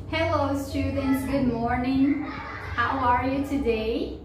Hello students, good morning. How are you today?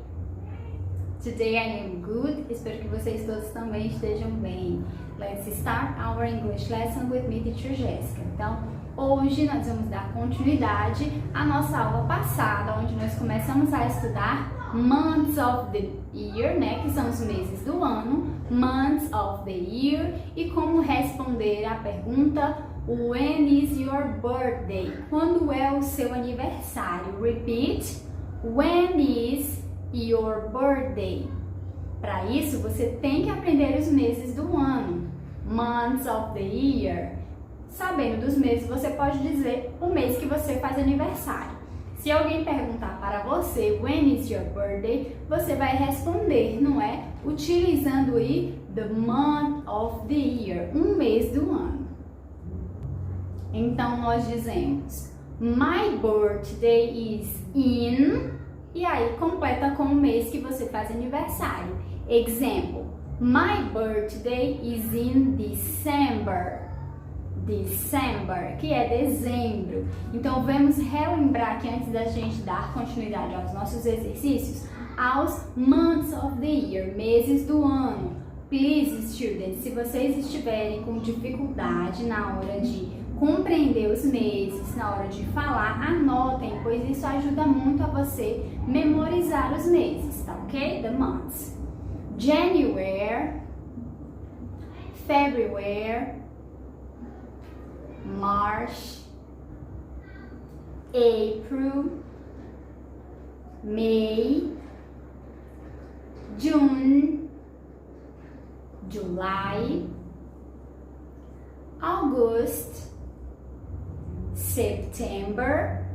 Today I am good. Espero que vocês todos também estejam bem. Let's start our English lesson with me, Teacher Jéssica. Então, hoje nós vamos dar continuidade à nossa aula passada, onde nós começamos a estudar months of the year, né, que são os meses do ano, months of the year, e como responder à pergunta when is your birthday? Quando é o seu aniversário? Repeat, when is your birthday? Para isso, você tem que aprender os meses do ano, months of the year. Sabendo dos meses, você pode dizer o mês que você faz aniversário. Se alguém perguntar para você when is your birthday, você vai responder, não é? Utilizando aí the month of the year, um mês do ano. Então nós dizemos my birthday is in, e aí completa com o mês que você faz aniversário. Example, my birthday is in December. December, que é dezembro. Então vamos relembrar que antes da gente dar continuidade aos nossos exercícios, aos months of the year, meses do ano. Please, students, se vocês estiverem com dificuldade na hora de compreender os meses, na hora de falar, anotem, pois isso ajuda muito a você memorizar os meses, tá ok? The months. January, February, March, April, May, June, July, August, September,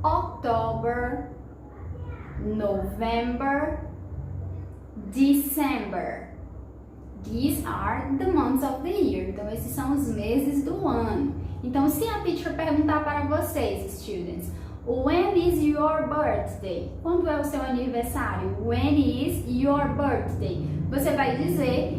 October, November, December. These are the months of the year. Então, esses são os meses do ano. Então, se a teacher perguntar para vocês, students, when is your birthday? Quando é o seu aniversário? When is your birthday? Você vai dizer,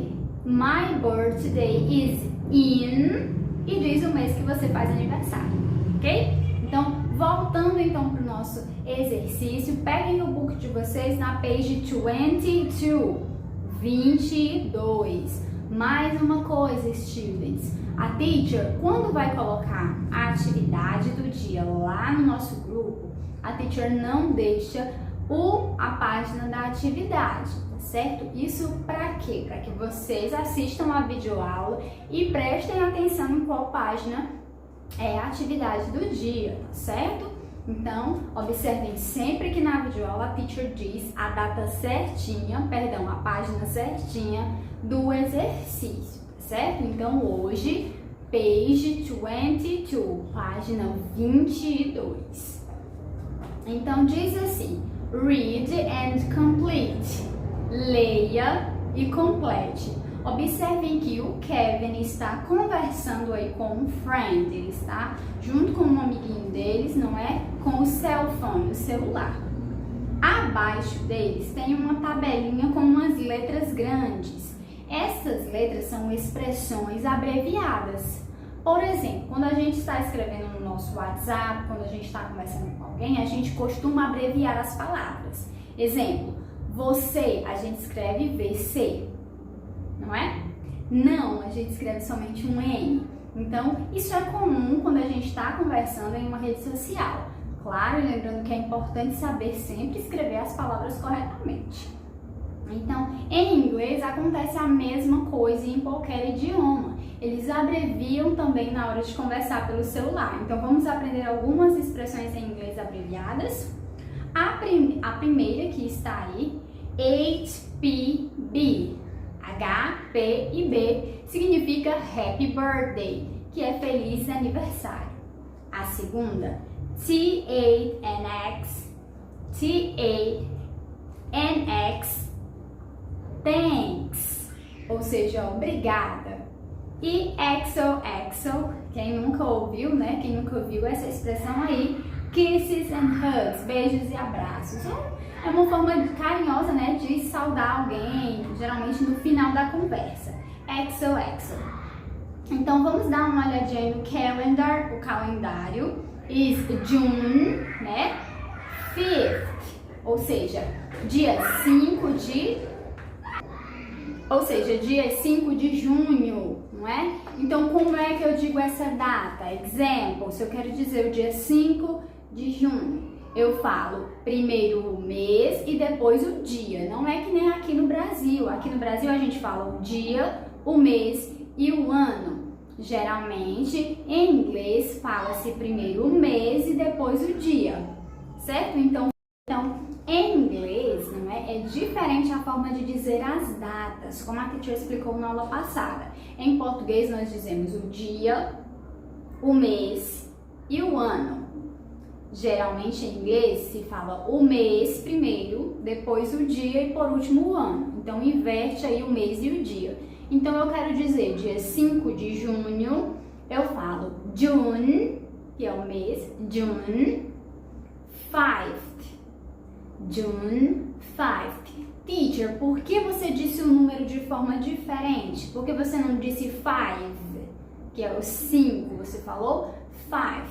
my birthday is in, e diz o mês que você faz aniversário, ok? Então, voltando então para o nosso exercício, peguem o book de vocês na page 22. 22. Mais uma coisa, students. A teacher, quando vai colocar a atividade do dia lá no nosso grupo, a teacher não deixa a página da atividade, tá certo? Isso para quê? Para que vocês assistam a videoaula e prestem atenção em qual página é a atividade do dia, tá certo? Então, observem sempre que na videoaula a teacher diz a data certinha, a página certinha do exercício, certo? Então, hoje, page 22, página 22. Então, diz assim, read and complete, leia e complete. Observem que o Kevin está conversando aí com um friend, ele está junto com um amiguinho deles, não é? Com o cell phone, o celular. Abaixo deles tem uma tabelinha com umas letras grandes. Essas letras são expressões abreviadas. Por exemplo, quando a gente está escrevendo no nosso WhatsApp, quando a gente está conversando com alguém, a gente costuma abreviar as palavras. Exemplo, você, a gente escreve VC. Não é? Não, a gente escreve somente um N. Então, isso é comum quando a gente está conversando em uma rede social. Claro, e lembrando que é importante saber sempre escrever as palavras corretamente. Então, em inglês acontece a mesma coisa em qualquer idioma. Eles abreviam também na hora de conversar pelo celular. Então, vamos aprender algumas expressões em inglês abreviadas. A primeira que está aí, HPB. HPB significa Happy Birthday, que é Feliz Aniversário. A segunda, TANX, Thanks, ou seja, obrigada. E XOXO, quem nunca ouviu, né? Quem nunca ouviu essa expressão aí, Kisses and Hugs, beijos e abraços. É uma forma carinhosa, né, de saudar alguém, geralmente no final da conversa. XOXO. Então, vamos dar uma olhadinha no calendar, o calendário. is June, né? 5th, ou seja, dia 5 de junho, não é? Então, como é que eu digo essa data? Example, se eu quero dizer o dia 5 de junho, eu falo primeiro o mês e depois o dia. Não é que nem aqui no Brasil. Aqui no Brasil a gente fala o dia, o mês e o ano. Geralmente, em inglês, fala-se primeiro o mês e depois o dia, certo? Então em inglês, não é? É diferente a forma de dizer as datas, como a teacher explicou na aula passada. Em português, nós dizemos o dia, o mês e o ano. Geralmente, em inglês, se fala o mês primeiro, depois o dia e, por último, o ano. Então, inverte aí o mês e o dia. Então, eu quero dizer dia 5 de junho, eu falo June, que é o mês, June 5th. June 5th. Teacher, por que você disse o número de forma diferente? Por que você não disse 5, que é o 5, você falou 5th?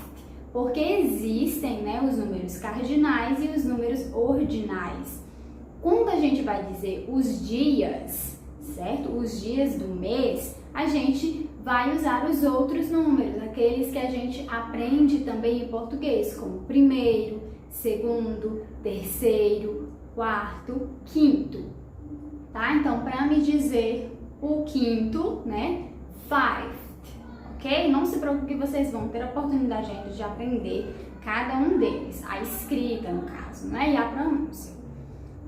Porque existem, né, os números cardinais e os números ordinais. Quando a gente vai dizer os dias, certo? Os dias do mês, a gente vai usar os outros números, aqueles que a gente aprende também em português, como primeiro, segundo, terceiro, quarto, quinto, tá? Então, para me dizer o quinto, né, 5th, ok? Não se preocupe que vocês vão ter a oportunidade ainda de aprender cada um deles, a escrita, no caso, né, e a pronúncia.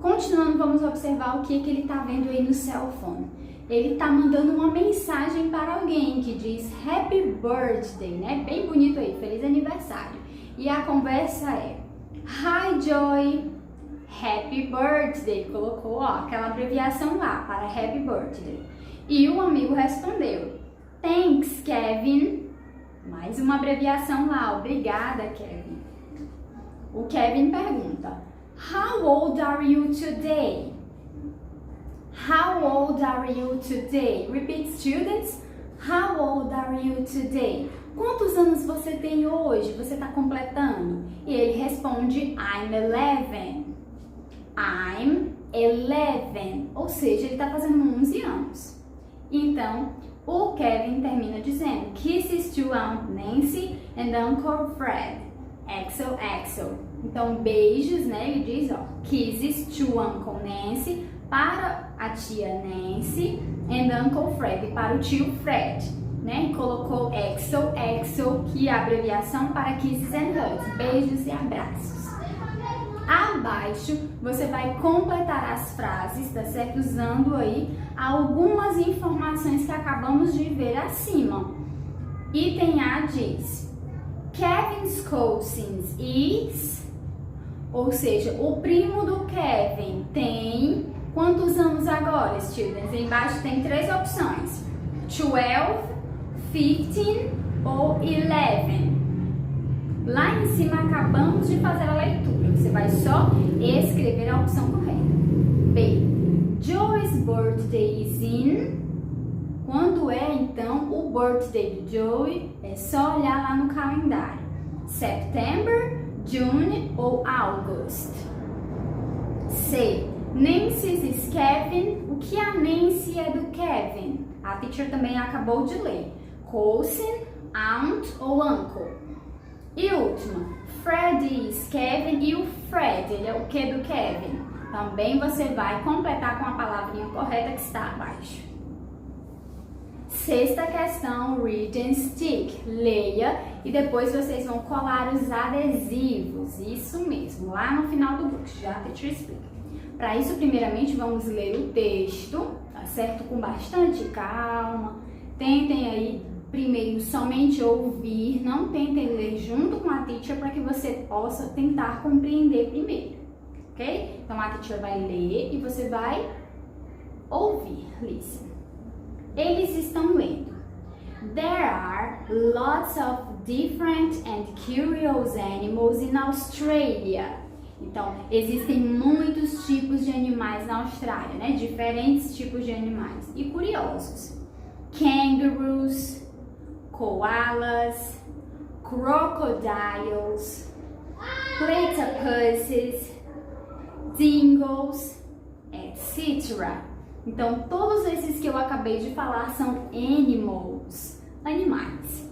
Continuando, vamos observar o que ele tá vendo aí no cell phone. Ele tá mandando uma mensagem para alguém que diz Happy Birthday, né? Bem bonito aí, feliz aniversário. E a conversa é Hi Joy, Happy Birthday. Colocou, ó, aquela abreviação lá para Happy Birthday. E o amigo respondeu Thanks, Kevin. Mais uma abreviação lá, obrigada, Kevin. O Kevin pergunta How old are you today? How old are you today? Repeat, students. How old are you today? Quantos anos você tem hoje? Você está completando? E ele responde, I'm 11. I'm 11. Ou seja, ele está fazendo 11 anos. Então, o Kevin termina dizendo, Kisses to Aunt Nancy and Uncle Fred. XOXO. Então, beijos, né? Ele diz, ó, Kisses to Uncle Nancy, para a tia Nancy, and Uncle Fred, para o tio Fred, né? E colocou XOXO, que é a abreviação para Kisses and Hugs, beijos e abraços. Abaixo, você vai completar as frases, tá certo? Usando aí algumas informações que acabamos de ver acima. Item A diz, Kevin's cousins is, ou seja, o primo do Kevin tem quantos anos agora, students? Embaixo tem 3 opções, 12, 15 ou 11. Lá em cima acabamos de fazer a leitura, você vai só escrever a opção correta. B, Joey's birthday is in. Quando é, então, o birthday do Joey? É só olhar lá no calendário. September, June ou August. C, Nancy's is Kevin. O que a Nancy é do Kevin? A teacher também acabou de ler. Cousin, aunt ou uncle. E última, Fred is Kevin. E o Fred, ele é o que do Kevin? Também você vai completar com a palavrinha correta que está abaixo. Sexta questão, read and stick. Leia e depois vocês vão colar os adesivos. Isso mesmo, lá no final do book, já a teacher explica. Para isso, primeiramente, vamos ler o texto, tá certo? Com bastante calma. Tentem aí, primeiro, somente ouvir. Não tentem ler junto com a teacher para que você possa tentar compreender primeiro, ok? Então, a teacher vai ler e você vai ouvir. Listen. Eles estão lendo. There are lots of different and curious animals in Australia. Então, existem muitos tipos de animais na Austrália, né? Diferentes tipos de animais e curiosos. Kangaroos, koalas, crocodiles, platypuses, dingoes, etc. Então, todos esses que eu acabei de falar são animals, animais.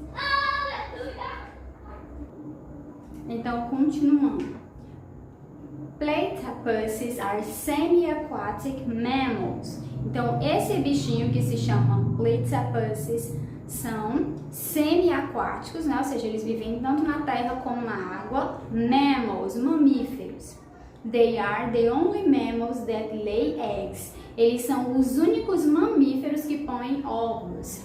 Então, continuando. Platypuses are semi-aquatic mammals. Então, esse bichinho que se chama platypuses são semi-aquáticos, né? Ou seja, eles vivem tanto na terra como na água. Mammals, mamíferos. They are the only mammals that lay eggs. Eles são os únicos mamíferos que põem ovos.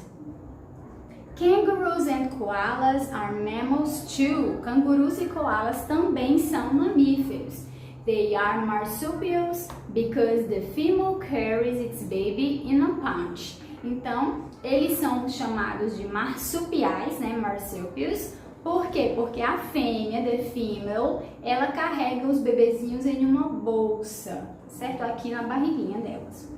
Kangaroos and koalas are mammals too. Cangurus e koalas também são mamíferos. They are marsupials because the female carries its baby in a pouch. Então, eles são chamados de marsupiais, né? Marsupials. Por quê? Porque a fêmea, the female, ela carrega os bebezinhos em uma bolsa, certo? Aqui na barriguinha delas.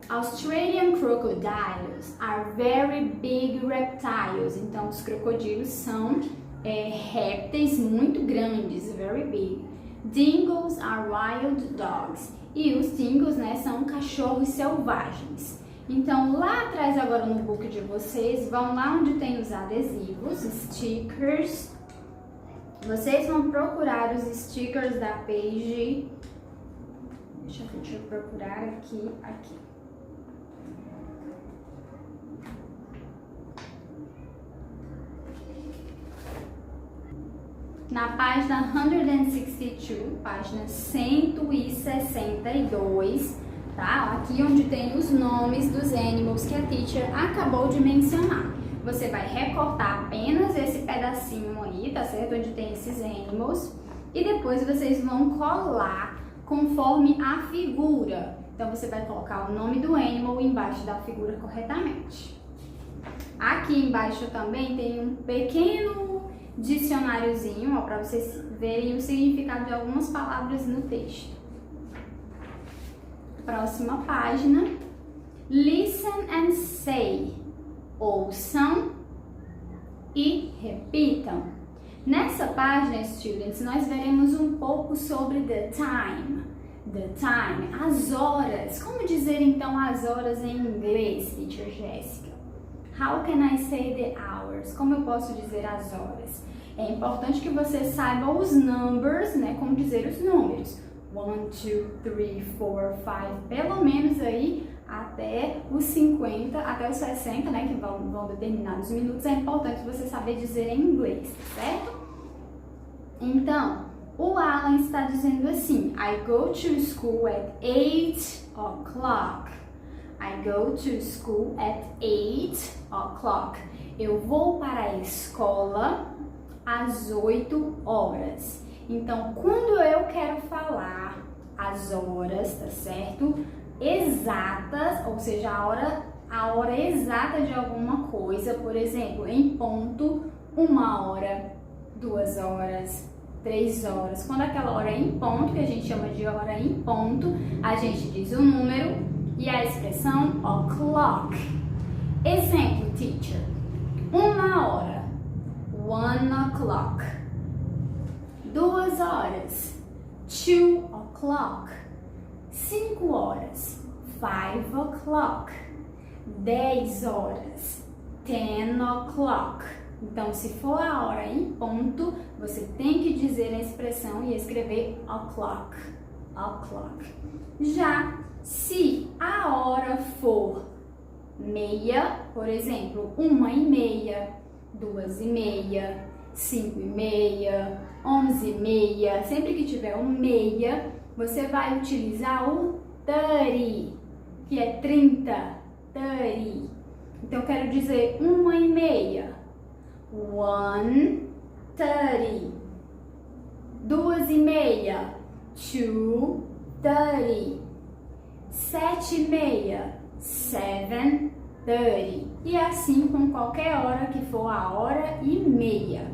Australian crocodiles are very big reptiles. Então, os crocodilos são répteis muito grandes, very big. Dingoes are wild dogs. E os dingoes, né, são cachorros selvagens. Então, lá atrás, agora no book de vocês, vão lá onde tem os adesivos, stickers. Vocês vão procurar os stickers da page. Deixa eu procurar aqui. Na página 162, página 162, tá? Aqui onde tem os nomes dos animals que a teacher acabou de mencionar. Você vai recortar apenas esse pedacinho aí, tá certo? Onde tem esses animals. E depois vocês vão colar conforme a figura. Então, você vai colocar o nome do animal embaixo da figura corretamente. Aqui embaixo também tem um pequeno dicionáriozinho, para vocês verem o significado de algumas palavras no texto. Próxima página. Listen and say. Ouçam e repitam. Nessa página, students, nós veremos um pouco sobre the time. The time, as horas. Como dizer então as horas em inglês, teacher Jéssica? How can I say the hours? Como eu posso dizer as horas? É importante que você saiba os numbers, né? Como dizer os números. 1, 2, 3, 4, 5, pelo menos aí até os 50, até os 60, né? Que vão determinar os minutos. É importante você saber dizer em inglês, certo? Então, o Alan está dizendo assim: I go to school at 8 o'clock. I go to school at 8 o'clock. Eu vou para a escola às 8 horas. Então, quando eu quero falar as horas, tá certo? Exatas, ou seja, a hora exata de alguma coisa, por exemplo, em ponto, 1 hora, 2 horas, 3 horas. Quando aquela hora é em ponto, que a gente chama de hora em ponto, a gente diz o número e a expressão o'clock. Exemplo, teacher. 1 hora, 1 o'clock. 2 horas, 2 o'clock. 5 horas, 5 o'clock. 10 horas, 10 o'clock. Então, se for a hora em ponto, você tem que dizer a expressão e escrever o'clock. O'clock. Já se a hora for meia, por exemplo, 1h30, 2h30, 5h30, 11h30, sempre que tiver um meia, você vai utilizar o 30, que é 30, 30. Então, eu quero dizer 1h30, 1:30. 2h30, 2:30. 7h30, 7:30. E assim com qualquer hora que for a hora e meia.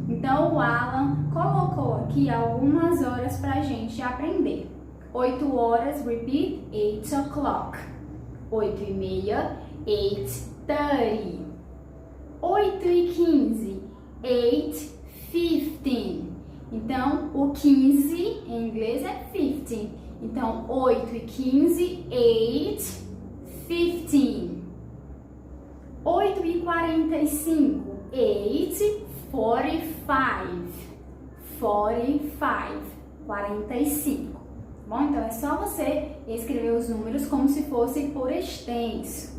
Então, o Alan colocou aqui algumas horas pra gente aprender. 8 horas, repeat, 8 o'clock. 8h30, 8:30. 8h15, 8:15. Então, o 15 em inglês é 15. Então, 8h15, 8:15. 8h45, 8:45. 45. Bom, então é só você escrever os números como se fossem por extenso.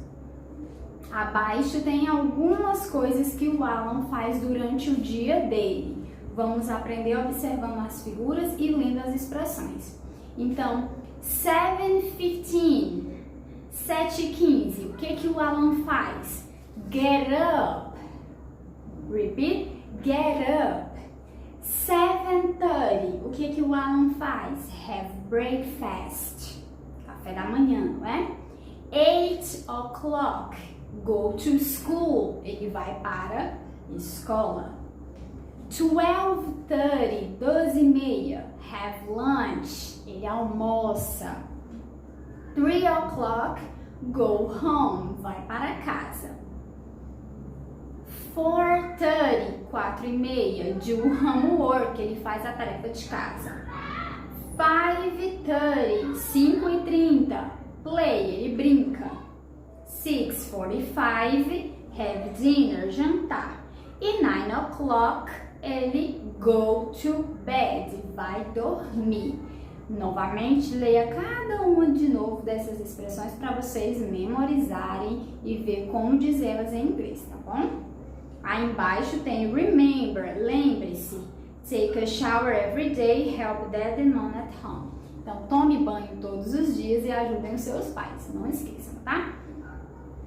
Abaixo tem algumas coisas que o Alan faz durante o dia dele. Vamos aprender observando as figuras e lendo as expressões. Então, 7:15, 7:15. O que o Alan faz? Get up. Repeat. Get up. 7:30. O que o Alan faz? Have breakfast. Café da manhã, não é? 8 o'clock. Go to school. Ele vai para escola. 12:30. 12:30. Have lunch. Ele almoça. 3 o'clock. Go home. Vai para casa. 4:30. 4:30. Do homework. Ele faz a tarefa de casa. 5:30. 5:30. Play. Ele brinca. 6:45. Have dinner. Jantar. E 9 o'clock. Ele go to bed. Vai dormir. Novamente, leia cada uma de novo dessas expressões para vocês memorizarem e ver como dizê-las em inglês, tá bom? Aí embaixo tem remember, lembre-se. Take a shower every day, help dad and mom at home. Então, tome banho todos os dias e ajudem os seus pais, não esqueçam, tá?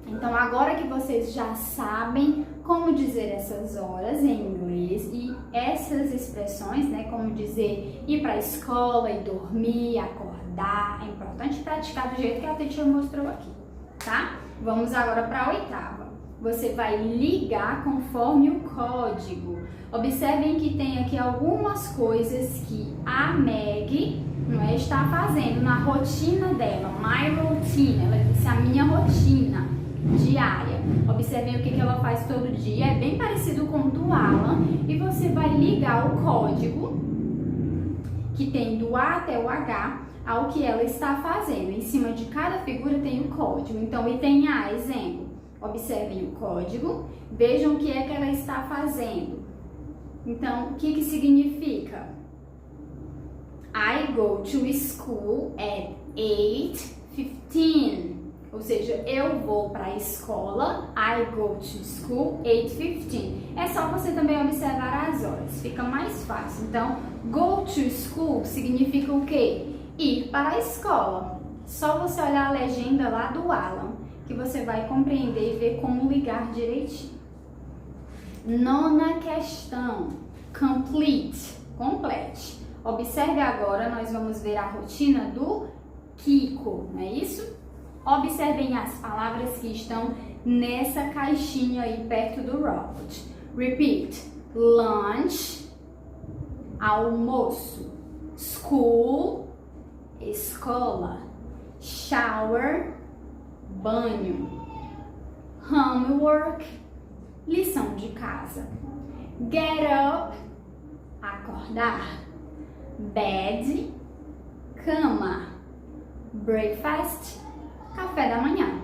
Então, agora que vocês já sabem como dizer essas horas em inglês e essas expressões, né, como dizer ir para a escola e dormir, acordar, é importante praticar do jeito que a teacher mostrou aqui, tá? Vamos agora para a oitava. Você vai ligar conforme o código. Observem que tem aqui algumas coisas que a Meg, não é, está fazendo na rotina dela, my routine, ela disse a minha rotina diária. Observem o que ela faz todo dia, é bem parecido com o do Alan, e você vai ligar o código que tem do A até o H ao que ela está fazendo. Em cima de cada figura tem o código. Então, item A, exemplo. Observem o código, vejam o que é que ela está fazendo. Então, o que significa? I go to school at 8:15. Ou seja, eu vou para a escola, I go to school, 8:15. É só você também observar as horas, fica mais fácil. Então, go to school significa o quê? Ir para a escola. Só você olhar a legenda lá do Alan, que você vai compreender e ver como ligar direitinho. Nona questão, complete, complete. Observe agora, nós vamos ver a rotina do Kiko, não é isso? Observem as palavras que estão nessa caixinha aí perto do robot. Repeat. Lunch, almoço. School, escola. Shower, banho. Homework, lição de casa. Get up, acordar. Bed, cama. Breakfast, café da manhã.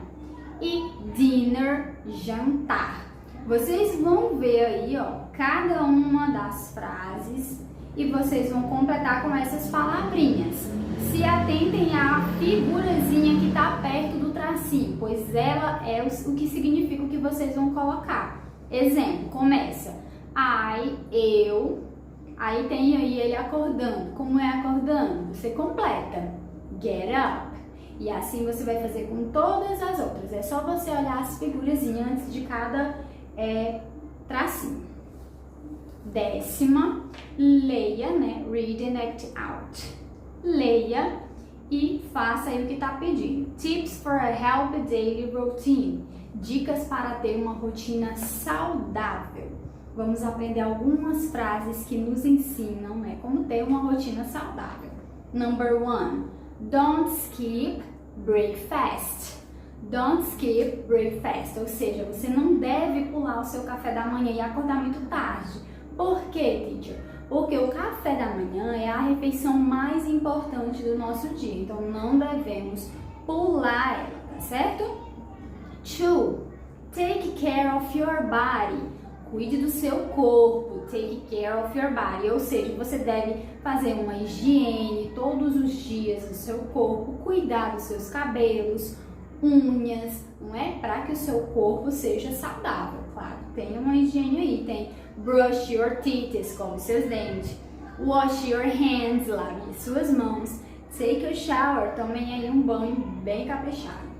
E dinner, jantar. Vocês vão ver aí, ó, cada uma das frases e vocês vão completar com essas palavrinhas. Se atentem à figurazinha que está perto do tracinho, pois ela é o que significa o que vocês vão colocar. Exemplo, começa. I, eu. Aí tem aí ele acordando. Como é acordando? Você completa. Get up. E assim você vai fazer com todas as outras. É só você olhar as figurazinhas antes de cada tracinho. Décima, leia, né? Read and act out. Leia e faça aí o que está pedindo. Tips for a healthy daily routine. Dicas para ter uma rotina saudável. Vamos aprender algumas frases que nos ensinam, né, como ter uma rotina saudável. Number 1. Don't skip breakfast. Don't skip breakfast, ou seja, você não deve pular o seu café da manhã e acordar muito tarde. Por quê, teacher? Porque o café da manhã é a refeição mais importante do nosso dia, então não devemos pular ela, tá certo? 2. Take care of your body. Cuide do seu corpo. Take care of your body, ou seja, você deve fazer uma higiene todos os dias do seu corpo, cuidar dos seus cabelos, unhas, não é? Para que o seu corpo seja saudável, claro. Tem uma higiene aí, tem brush your teeth, escove seus dentes, wash your hands, lave suas mãos, take a shower, tomem aí um banho bem caprichado.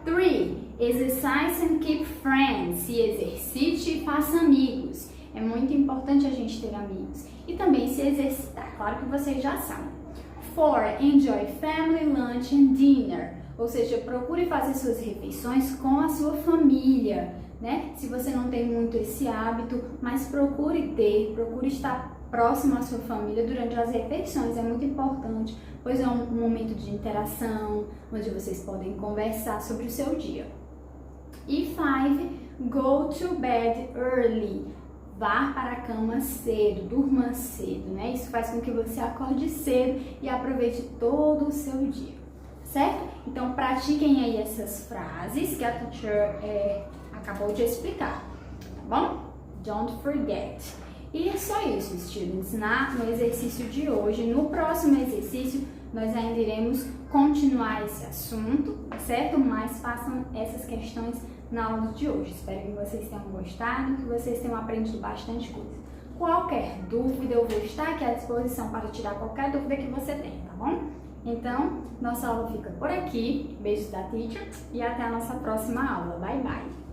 3. Exercise and keep friends. Se exercite e faça amigos. É muito importante a gente ter amigos. E também se exercitar, claro que vocês já sabem. 4. Enjoy family lunch and dinner. Ou seja, procure fazer suas refeições com a sua família, né? Se você não tem muito esse hábito, mas procure estar próximo à sua família durante as refeições, é muito importante, pois é um momento de interação, onde vocês podem conversar sobre o seu dia. E 5, go to bed early. Vá para a cama cedo, durma cedo, né? Isso faz com que você acorde cedo e aproveite todo o seu dia, certo? Então pratiquem aí essas frases que a teacher acabou de explicar, tá bom? Don't forget. E é só isso, students, no exercício de hoje. No próximo exercício, nós ainda iremos continuar esse assunto, certo? Mas façam essas questões na aula de hoje. Espero que vocês tenham gostado, que vocês tenham aprendido bastante coisa. Qualquer dúvida, eu vou estar aqui à disposição para tirar qualquer dúvida que você tenha, tá bom? Então, nossa aula fica por aqui. Beijos da teacher e até a nossa próxima aula. Bye, bye!